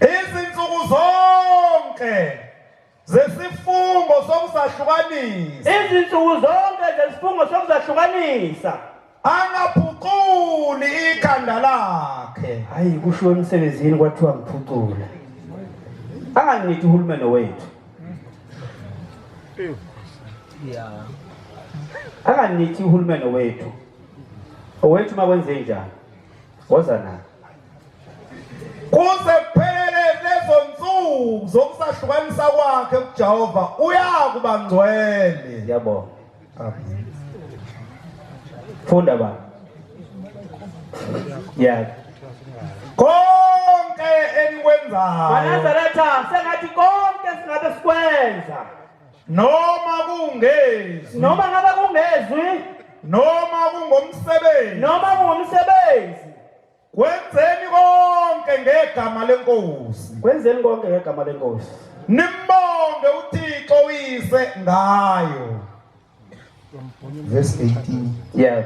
izinsuku zonke zesifungo sokusahlukanisa izinsuku zonke zesifungo sokuzahlukanisa angaphuculi ikhanda lakhe. hayi kusho emsebenzini kwathiwa ngiphucule anganithi uhulumeni wethu anganithi uhulumeni wethu owethu makwenze njani woza na kuze kuphelele lezo nsuku zokusahlukanisa kwakhe kuJehova uyakuba ngcwele. ngiyabonga funda ba ya konke enikwenzayo Nazaretha sengathi konke singabe sikwenza noma kungezi noma ngabe kungezwi noma kungomsebenzi noma kungumsebenzi kwenzeni konke ngegama lenkosi. kwenzeni konke ngegama lenkosi Nimbonge uThixo uyise ngayo. Verse 18. yeah